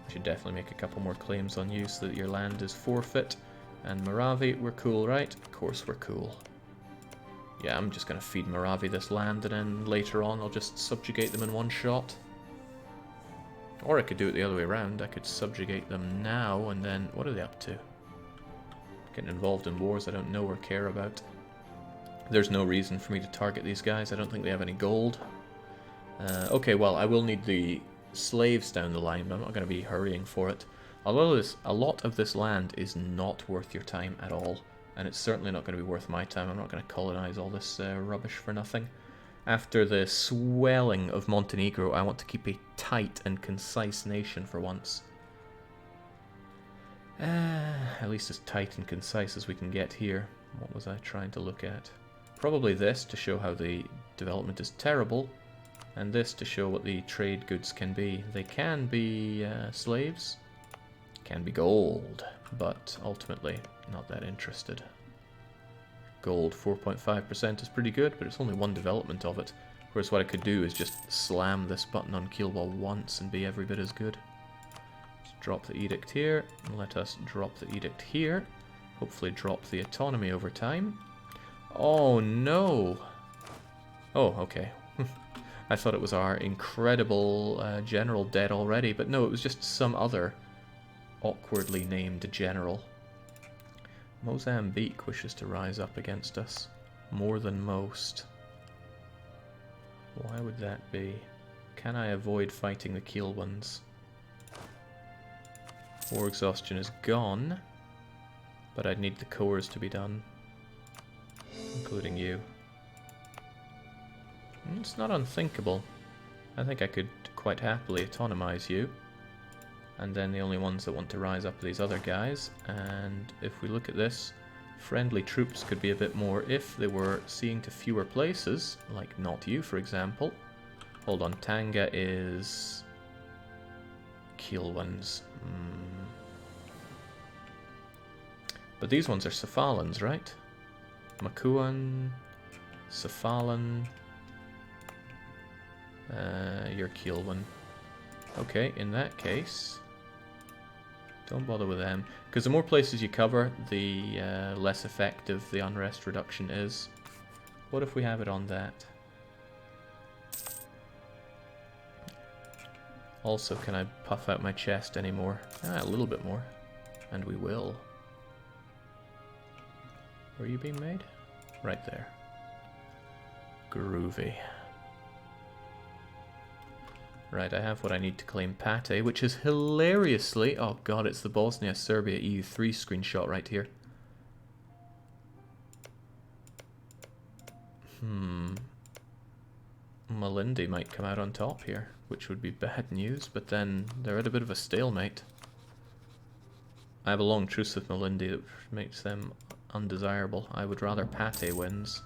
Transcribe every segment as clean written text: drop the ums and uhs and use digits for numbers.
Should definitely make a couple more claims on you so that your land is forfeit. And Moravi, we're cool, right? Of course we're cool. Yeah, I'm just going to feed Moravi this land, and then later on I'll just subjugate them in one shot. Or I could do it the other way around. I could subjugate them now, and then... What are they up to? Getting involved in wars I don't know or care about. There's no reason for me to target these guys. I don't think they have any gold. Okay, well, I will need the slaves down the line, but I'm not going to be hurrying for it. Although a lot of this land is not worth your time at all. And it's certainly not going to be worth my time. I'm not going to colonize all this rubbish for nothing. After the swelling of Montenegro, I want to keep a tight and concise nation for once. At least as tight and concise as we can get here. What was I trying to look at? Probably this to show how the development is terrible. And this to show what the trade goods can be. They can be slaves. Can be gold. But ultimately, not that interested. Gold, 4.5% is pretty good, but it's only one development of it. Whereas what I could do is just slam this button on Keelwall once and be every bit as good. Just drop the edict here, and let us drop the edict here. Hopefully drop the autonomy over time. Oh no! Oh, okay. I thought it was our incredible general dead already, but no, it was just some other awkwardly named general. Mozambique wishes to rise up against us. More than most. Why would that be? Can I avoid fighting the Kiel ones? War exhaustion is gone, but I'd need the cores to be done, including you. It's not unthinkable. I think I could quite happily autonomize you. And then the only ones that want to rise up are these other guys. And if we look at this, friendly troops could be a bit more if they were seeing to fewer places, like not you, for example. Hold on, Tanga is... Kiel ones. But these ones are Cephalans, right? Makuan, Cephalan... you're Kiel one. Okay, in that case... Don't bother with them, because the more places you cover, the less effective the unrest reduction is. What if we have it on that? Also, can I puff out my chest anymore? A little bit more. And we will. Where are you being made? Right there. Groovy. Right, I have what I need to claim Pate, which is hilariously... Oh god, it's the Bosnia-Serbia EU3 screenshot right here. Malindi might come out on top here, which would be bad news, but then they're at a bit of a stalemate. I have a long truce with Malindi that makes them undesirable. I would rather Pate wins.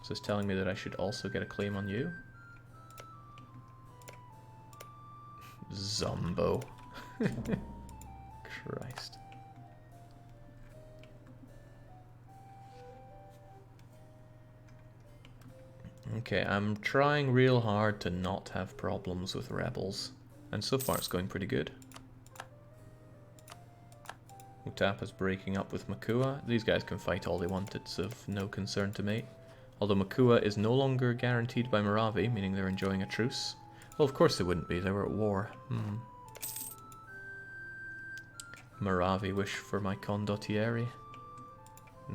So it's telling me that I should also get a claim on you. Zombo. Christ. Okay, I'm trying real hard to not have problems with rebels, and so far it's going pretty good. Utapa's breaking up with Makua. These guys can fight all they want, it's of no concern to me. Although Makua is no longer guaranteed by Moravi, meaning they're enjoying a truce. Well, of course they wouldn't be, they were at war. Moravi wish for my condottieri.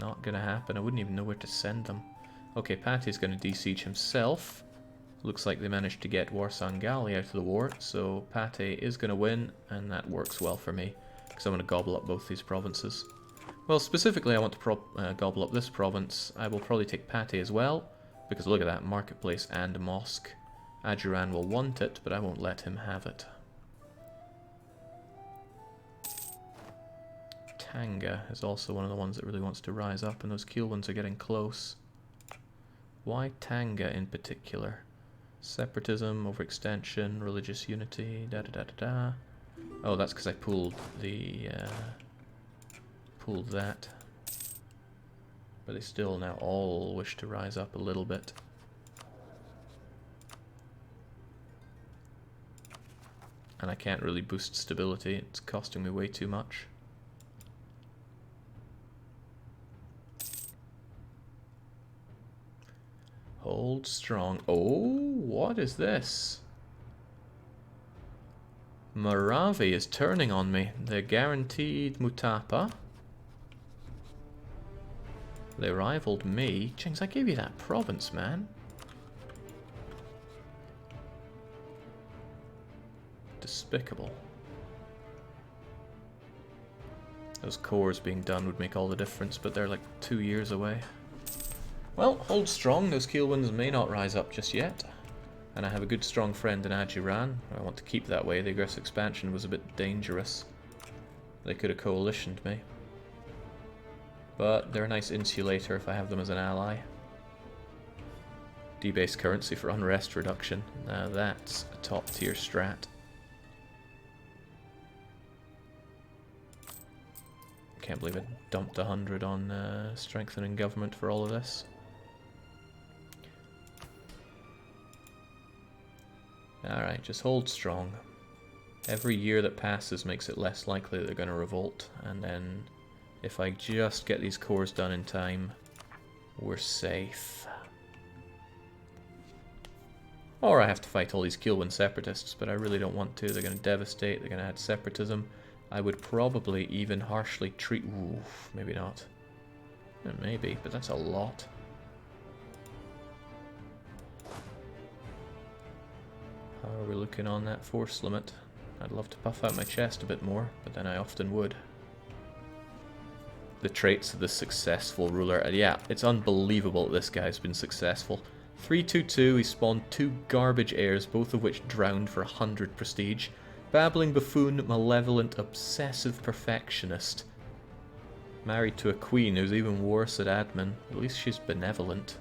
Not gonna happen, I wouldn't even know where to send them. Okay, Pate's gonna de-siege himself. Looks like they managed to get Warsangali out of the war, so Pate is gonna win, and that works well for me, because I'm gonna gobble up both these provinces. Well, specifically I want to gobble up this province. I will probably take Pate as well, because look at that, marketplace and mosque. Ajuran will want it, but I won't let him have it. Tanga is also one of the ones that really wants to rise up, and those Kiel ones are getting close. Why Tanga in particular? Separatism, overextension, religious unity, da-da-da-da-da. Oh, that's because I pulled the... pulled that. But they still now all wish to rise up a little bit. and I can't really boost stability. It's costing me way too much. Hold strong. Oh, what is this? Moravi is turning on me. They're guaranteed Mutapa. They rivaled me. Jinx, I gave you that province, man. Despicable. Those cores being done would make all the difference, but they're like 2 years away. Well, hold strong. Those Keelwinds may not rise up just yet. And I have a good strong friend in Ajiran. I want to keep that way. The aggressive expansion was a bit dangerous. They could have coalitioned me. But they're a nice insulator if I have them as an ally. Debased currency for unrest reduction. Now that's a top tier strat. Can't believe I dumped 100 on strengthening government for all of this. Alright, just hold strong. Every year that passes makes it less likely that they're going to revolt, and then if I just get these cores done in time, we're safe. Or I have to fight all these Keelwind separatists, but I really don't want to. They're going to devastate, they're going to add separatism. I would probably even harshly treat... Oof, maybe not. Maybe, but that's a lot. How are we looking on that force limit? I'd love to puff out my chest a bit more, but then I often would. The traits of the successful ruler. Yeah, it's unbelievable that this guy's been successful. 322, he spawned 2 garbage heirs, both of which drowned for 100 prestige. Babbling buffoon, malevolent, obsessive perfectionist. Married to a queen who's even worse at admin. At least she's benevolent.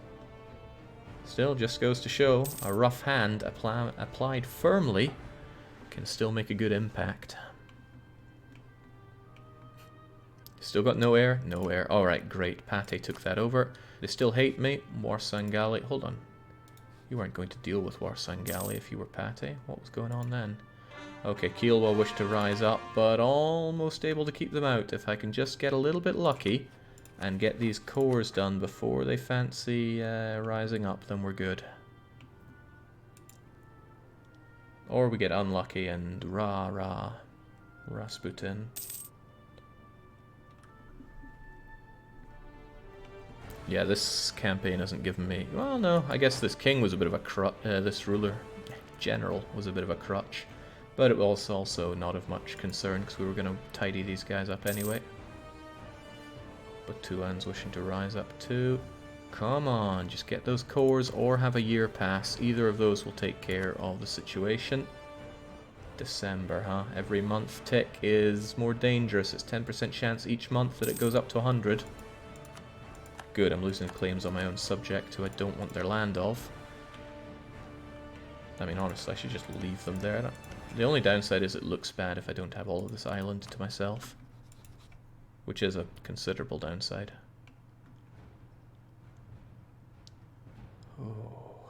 Still, just goes to show, a rough hand applied firmly can still make a good impact. Still got no heir? No heir. Alright, great. Pate took that over. They still hate me. Warsangali. Hold on. You weren't going to deal with Warsangali if you were Pate. What was going on then? Okay, Kielwa wish to rise up, but almost able to keep them out. If I can just get a little bit lucky and get these cores done before they fancy rising up, then we're good. Or we get unlucky and Rasputin. Yeah, this campaign hasn't given me... Well, no, I guess this king was a bit of a crutch. This ruler, general, was a bit of a crutch. But it was also not of much concern because we were going to tidy these guys up anyway. But Tuan's wishing to rise up too. Come on, just get those cores or have a year pass. Either of those will take care of the situation. December, huh? Every month tick is more dangerous. It's 10% chance each month that it goes up to 100. Good, I'm losing claims on my own subject who I don't want their land of. I mean, honestly, I should just leave them there. The only downside is it looks bad if I don't have all of this island to myself. Which is a considerable downside. Oh.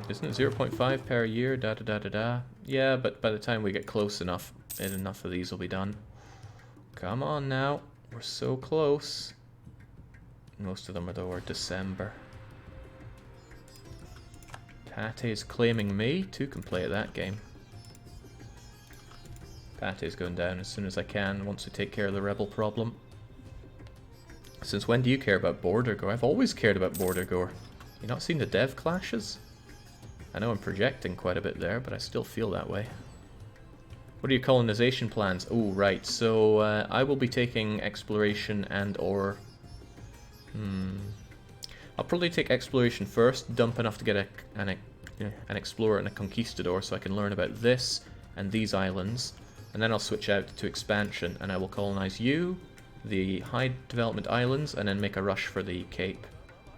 Isn't it 0.5 per year? Da da da da da. Yeah, but by the time we get close enough, enough of these will be done. Come on now. We're so close. Most of them are though are December. Pate's claiming me. Two can play at that game. Pate's going down as soon as I can once we take care of the rebel problem. Since when do you care about Border Gore? I've always cared about Border Gore. You not seen the dev clashes? I know I'm projecting quite a bit there, but I still feel that way. What are your colonization plans? Oh, right. So I will be taking exploration and or... I'll probably take exploration first, dump enough to get an explorer and a conquistador so I can learn about this and these islands. And then I'll switch out to expansion and I will colonize you, the high development islands, and then make a rush for the Cape.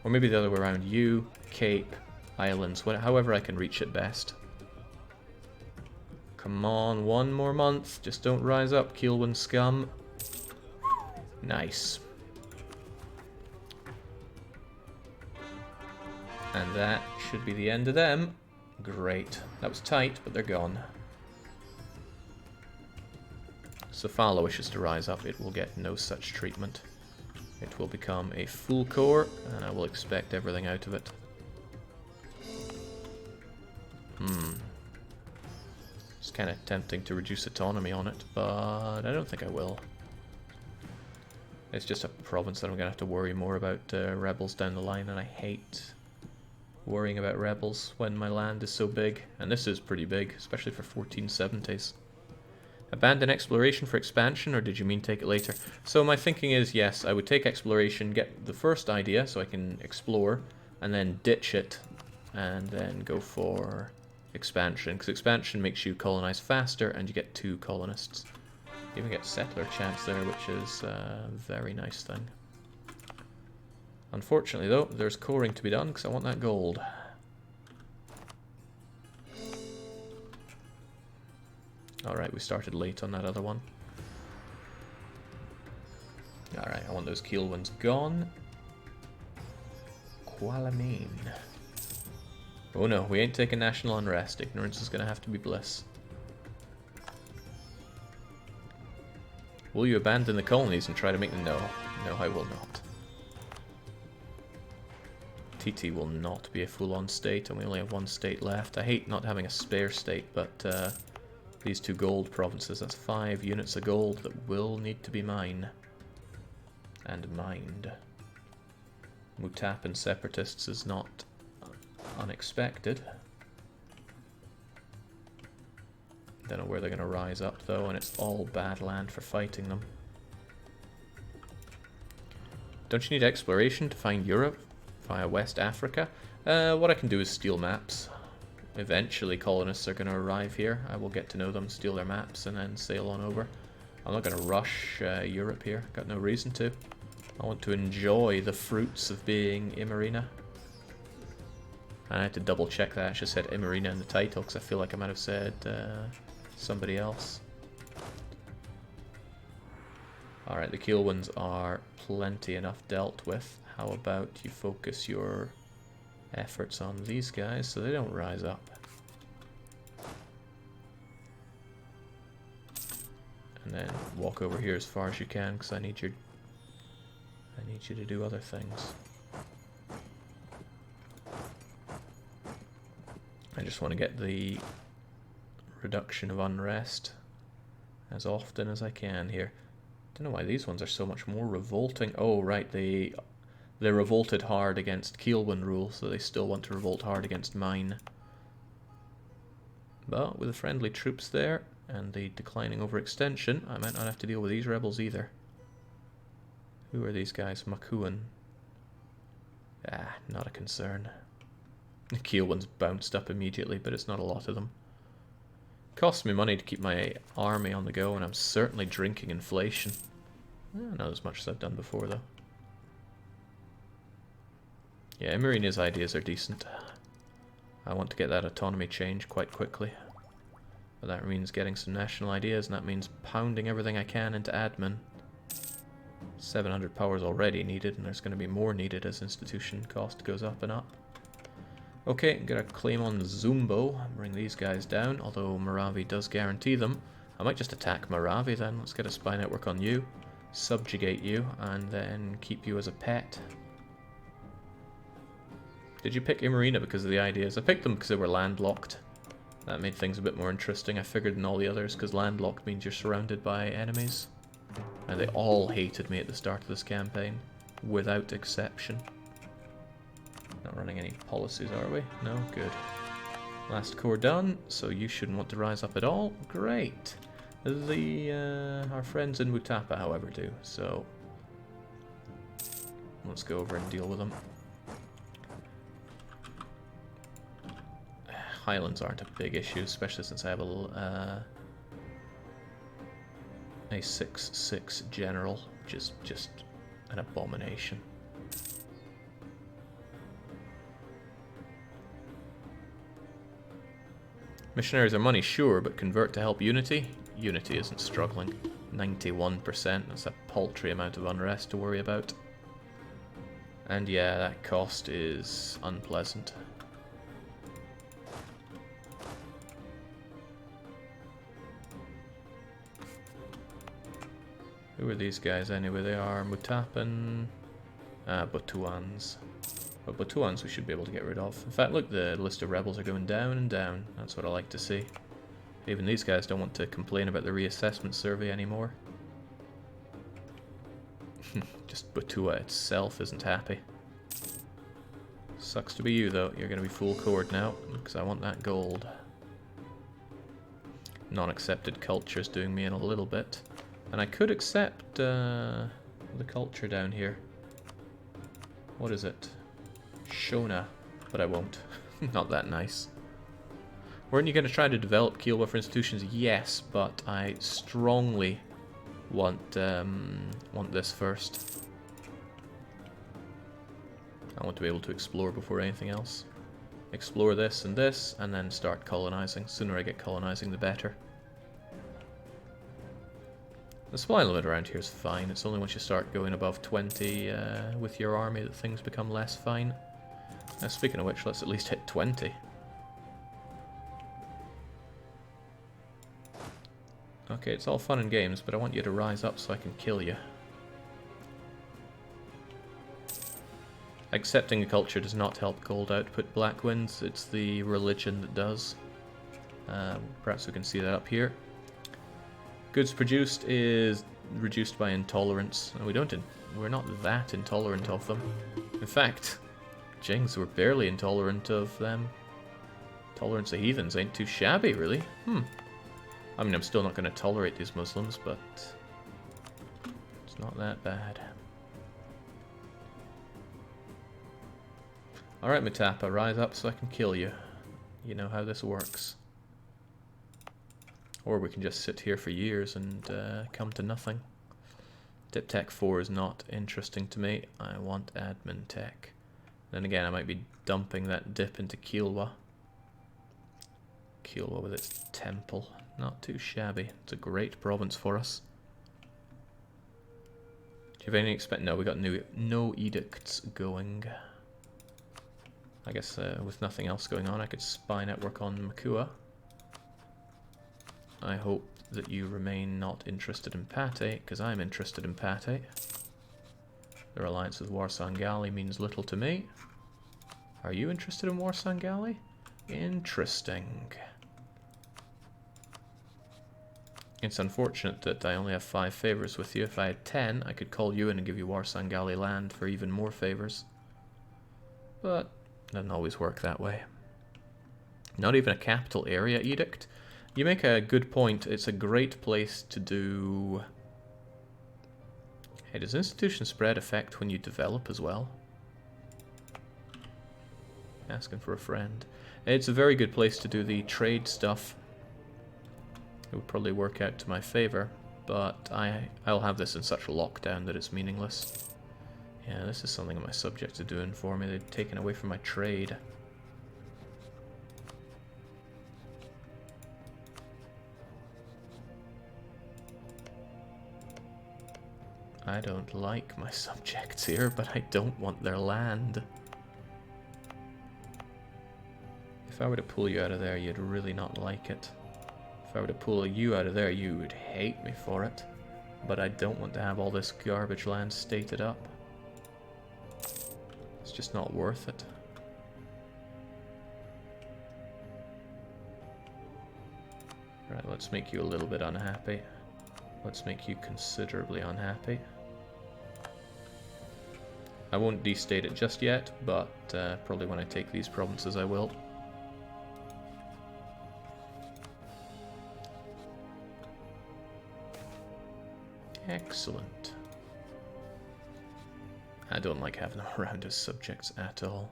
Or maybe the other way around. You, Cape, islands, however I can reach it best. Come on, one more month. Just don't rise up, Keelwind scum. Nice. And that should be the end of them. Great. That was tight, but they're gone. Sofala wishes to rise up. It will get no such treatment. It will become a full core, and I will expect everything out of it. It's kind of tempting to reduce autonomy on it, but I don't think I will. It's just a province that I'm going to have to worry more about rebels down the line, and I hate worrying about rebels when my land is so big. And this is pretty big, especially for 1470s. Abandon exploration for expansion, or did you mean take it later? So my thinking is, yes, I would take exploration, get the first idea so I can explore, and then ditch it, and then go for expansion. Because expansion makes you colonize faster, and you get 2 colonists. You even get settler chance there, which is a very nice thing. Unfortunately, though, there's coring to be done, because I want that gold. Alright, we started late on that other one. Alright, I want those keel ones gone. Qualamine. Oh no, we ain't taking national unrest. Ignorance is going to have to be bliss. Will you abandon the colonies and try to make them? No. No, I will not. TT will not be a full-on state, and we only have 1 state left. I hate not having a spare state, but these 2 gold provinces, that's 5 units of gold that will need to be mine. And mined. Mutap separatists is not unexpected. Don't know where they're going to rise up though, and it's all bad land for fighting them. Don't you need exploration to find Europe via West Africa? What I can do is steal maps. Eventually colonists are going to arrive here. I will get to know them, steal their maps, and then sail on over. I'm not going to rush Europe here. Got no reason to. I want to enjoy the fruits of being Imerina. And I had to double check that. I actually said Imerina in the title, because I feel like I might have said somebody else. Alright, the keel ones are plenty enough dealt with. How about you focus your efforts on these guys so they don't rise up. And then walk over here as far as you can, because I need you to do other things. I just want to get the reduction of unrest as often as I can here. Don't know why these ones are so much more revolting. Oh right, they revolted hard against Kielwan rule, so they still want to revolt hard against mine. But with the friendly troops there and the declining overextension, I might not have to deal with these rebels either. Who are these guys? Makuan. Ah, not a concern. The Kielwan's bounced up immediately, but it's not a lot of them. Costs me money to keep my army on the go, and I'm certainly drinking inflation. Not as much as I've done before, though. Yeah, Emirina's ideas are decent. I want to get that autonomy change quite quickly. But that means getting some national ideas, and that means pounding everything I can into admin. 700 powers already needed, and there's going to be more needed as institution cost goes up and up. Okay, I'm going to claim on Zumbo, bring these guys down, although Moravi does guarantee them. I might just attack Moravi then. Let's get a spy network on you, subjugate you, and then keep you as a pet. Did you pick Imerina because of the ideas? I picked them because they were landlocked. That made things a bit more interesting. I figured in all the others, because landlocked means you're surrounded by enemies. And they all hated me at the start of this campaign, without exception. Not running any policies, are we? No? Good. Last core done, so you shouldn't want to rise up at all. Great! Our friends in Mutapa, however, do, so let's go over and deal with them. Highlands aren't a big issue, especially since I have a 6/6 general, which is just an abomination. Missionaries are money, sure, but convert to help Unity? Unity isn't struggling. 91%, that's a paltry amount of unrest to worry about. And yeah, that cost is unpleasant. Who are these guys anyway? They are Mutapan, Batuans. But Batuans we should be able to get rid of. In fact, look, the list of rebels are going down and down. That's what I like to see. Even these guys don't want to complain about the reassessment survey anymore. Just Batua itself isn't happy. Sucks to be you, though. You're going to be full cored now, because I want that gold. Non-accepted culture is doing me in a little bit. And I could accept the culture down here. What is it? Shona. But I won't. Not that nice. Weren't you going to try to develop Kiowa for institutions? Yes, but I strongly want this first. I want to be able to explore before anything else. Explore this, and then start colonizing. The sooner I get colonizing, the better. The supply limit around here is fine. It's only once you start going above 20 with your army that things become less fine. Now, speaking of which, let's at least hit 20. Okay, it's all fun and games, but I want you to rise up so I can kill you. Accepting a culture does not help gold output Black Winds, it's the religion that does. Perhaps we can see that up here. Goods produced is reduced by intolerance, and we're not that intolerant of them. In fact, Jings were barely intolerant of them. Tolerance of heathens ain't too shabby, really. I mean, I'm still not going to tolerate these Muslims, but it's not that bad. Alright, Mutapa, rise up so I can kill you. You know how this works. Or we can just sit here for years and come to nothing. Dip Tech 4 is not interesting to me. I want Admin Tech. Then again, I might be dumping that dip into Kiowa. Kiowa with its temple. Not too shabby. It's a great province for us. Do you have any No, we got no edicts going. I guess with nothing else going on, I could spy network on Makua. I hope that you remain not interested in Pate, because I'm interested in Pate. Their alliance with Warsangali means little to me. Are you interested in Warsangali? Interesting. It's unfortunate that I only have 5 favors with you. If I had 10, I could call you in and give you Warsangali land for even more favors. But it doesn't always work that way. Not even a capital area edict. You make a good point. It's a great place to do... Hey, does institution spread affect when you develop as well? Asking for a friend. It's a very good place to do the trade stuff. It would probably work out to my favor, but I'll have this in such a lockdown that it's meaningless. Yeah, this is something my subjects are doing for me. They've taken away from my trade. I don't like my subjects here, but I don't want their land. If I were to pull you out of there, you'd really not like it. If I were to pull you out of there, you would hate me for it. But I don't want to have all this garbage land stated up. It's just not worth it. Right, let's make you a little bit unhappy. Let's make you considerably unhappy. I won't destate it just yet, but probably when I take these provinces I will. Excellent. I don't like having them around as subjects at all.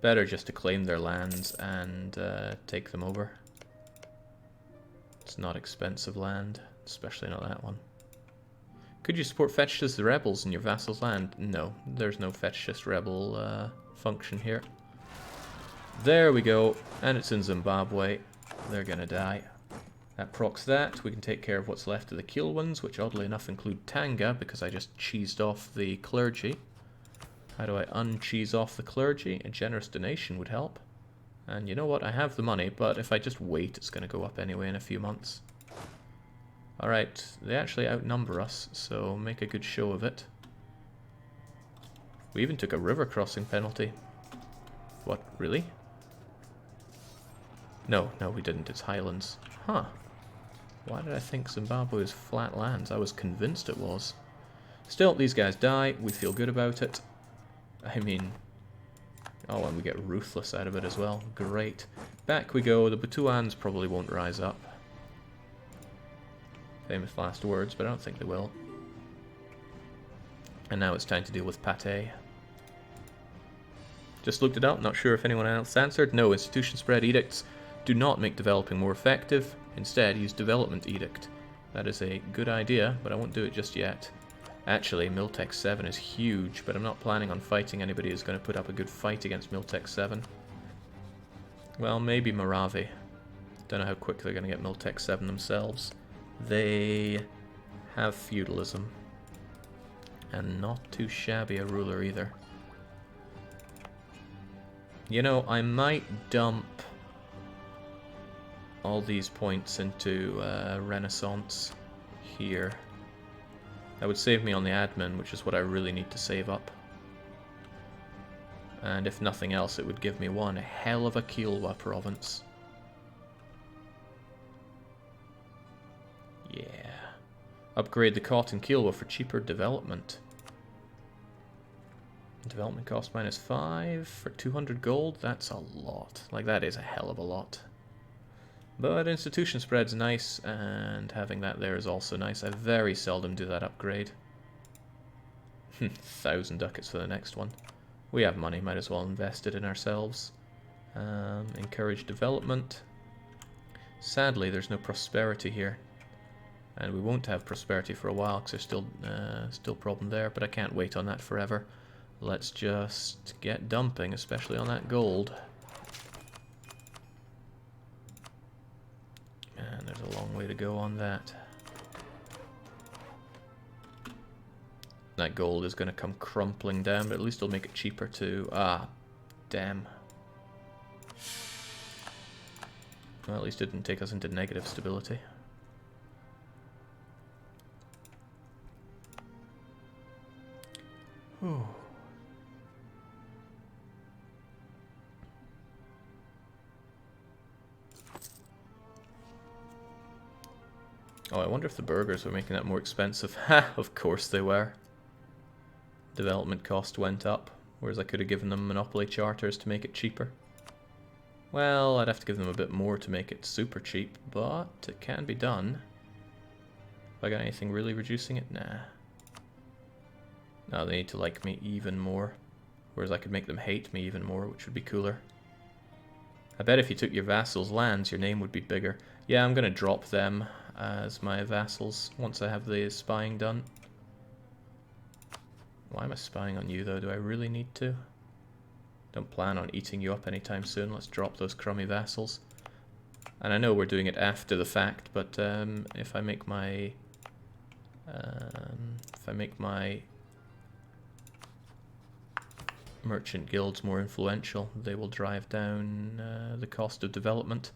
Better just to claim their lands and take them over. It's not expensive land, especially not that one. Could you support fetishist rebels in your vassal's land? No, there's no fetishist rebel function here. There we go, and it's in Zimbabwe. They're gonna die. That procs that. We can take care of what's left of the Kilwans, which oddly enough include Tanga, because I just cheesed off the clergy. How do I uncheese off the clergy? A generous donation would help. And you know what? I have the money, but if I just wait, it's going to go up anyway in a few months. Alright, they actually outnumber us, so make a good show of it. We even took a river crossing penalty. What, really? No, we didn't. It's highlands. Huh. Why did I think Zimbabwe was flat lands? I was convinced it was. Still, these guys die. We feel good about it. I mean... Oh, and we get ruthless out of it as well. Great. Back we go. The Butuans probably won't rise up. Famous last words, but I don't think they will. And now it's time to deal with Pate. Just looked it up, not sure if anyone else answered. No, institution spread edicts do not make developing more effective. Instead, use development edict. That is a good idea, but I won't do it just yet. Actually, Miltech 7 is huge, but I'm not planning on fighting anybody who's going to put up a good fight against Miltech 7. Well, maybe Moravi. Don't know how quick they're going to get Miltech 7 themselves. They have feudalism. And not too shabby a ruler either. You know, I might dump all these points into Renaissance here. That would save me on the admin, which is what I really need to save up. And if nothing else, it would give me one hell of a Kiowa province. Yeah. Upgrade the cotton Kiowa for cheaper development. Development cost -5 for 200 gold. That's a lot. Like, that is a hell of a lot. But institution spread's nice, and having that there is also nice. I very seldom do that upgrade. 1,000 ducats for the next one. We have money, might as well invest it in ourselves. Encourage development. Sadly, there's no prosperity here. And we won't have prosperity for a while, because there's still problem there, but I can't wait on that forever. Let's just get dumping, especially on that gold. And there's a long way to go on that. That gold is going to come crumpling down, but at least it'll make it cheaper too. Ah, damn. Well, at least it didn't take us into negative stability. Whew. Oh, I wonder if the burgers were making that more expensive. Ha! Of course they were. Development cost went up, whereas I could have given them monopoly charters to make it cheaper. Well, I'd have to give them a bit more to make it super cheap, but it can be done. Have I got anything really reducing it? Nah. No, they need to like me even more, whereas I could make them hate me even more, which would be cooler. I bet if you took your vassals' lands, your name would be bigger. Yeah, I'm going to drop them as my vassals once I have the spying done. Why am I spying on you, though? Do I really need to? Don't plan on eating you up anytime soon. Let's drop those crummy vassals. And I know we're doing it after the fact, but if I make my merchant guilds more influential, they will drive down the cost of development.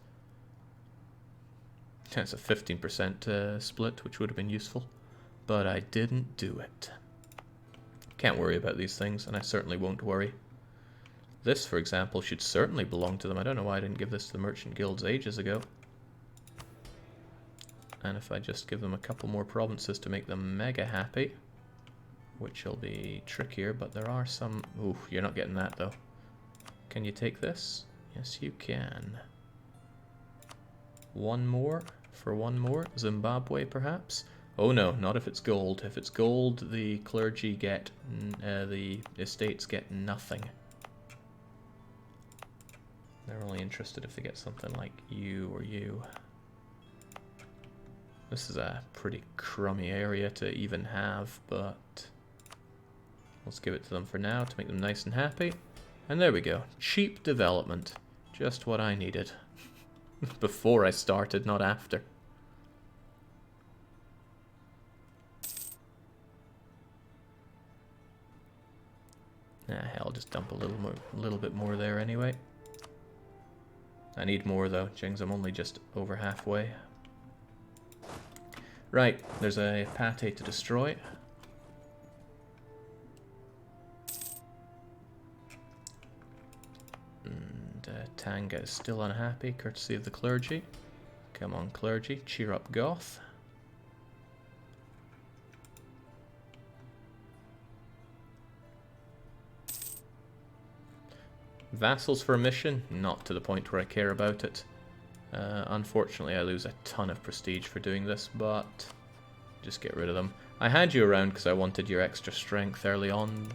That's a 15% split, which would have been useful, but I didn't do it. Can't worry about these things, and I certainly won't worry. This, for example, should certainly belong to them. I don't know why I didn't give this to the merchant guilds ages ago. And if I just give them a couple more provinces to make them mega happy, which will be trickier, but there are some... Ooh, you're not getting that, though. Can you take this? Yes, you can. One more for one more. Zimbabwe, perhaps? Oh no, not if it's gold. If it's gold, the clergy get... the estates get nothing. They're only interested if they get something like you or you. This is a pretty crummy area to even have, but... let's give it to them for now to make them nice and happy. And there we go. Cheap development. Just what I needed. Before I started, not after. Ah, hell, I'll just dump a little bit more there anyway. I need more though, Jings. I'm only just over halfway. Right, there's a pate to destroy. And Tanga is still unhappy, courtesy of the clergy. Come on, clergy, cheer up Goth. Vassals for a mission? Not to the point where I care about it. Unfortunately, I lose a ton of prestige for doing this, but just get rid of them. I had you around because I wanted your extra strength early on,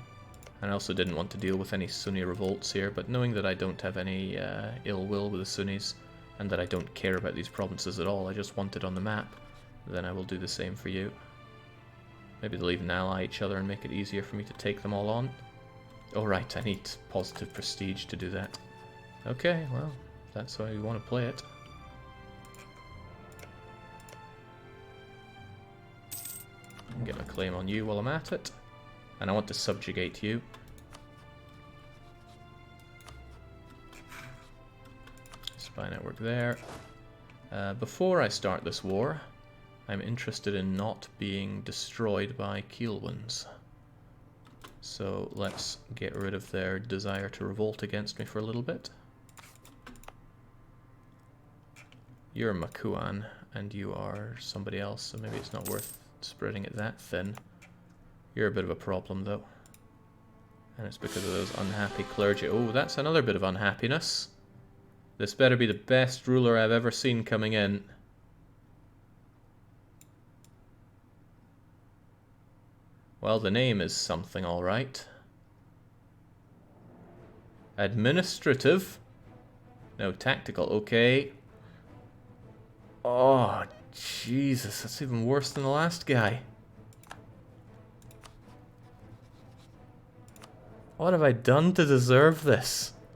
and I also didn't want to deal with any Sunni revolts here, but knowing that I don't have any ill will with the Sunnis, and that I don't care about these provinces at all, I just want it on the map, then I will do the same for you. Maybe they'll even ally each other and make it easier for me to take them all on. Oh right, I need positive prestige to do that. Okay, well, that's how you want to play it. Get my claim on you while I'm at it. And I want to subjugate you. Spy network there. Before I start this war, I'm interested in not being destroyed by Kielwins. So let's get rid of their desire to revolt against me for a little bit. You're Makuan, and you are somebody else, so maybe it's not worth spreading it that thin. You're a bit of a problem, though. And it's because of those unhappy clergy. Oh, that's another bit of unhappiness. This better be the best ruler I've ever seen coming in. Well, the name is something, all right. Administrative. No, tactical. Okay. Oh, Jesus. That's even worse than the last guy. What have I done to deserve this?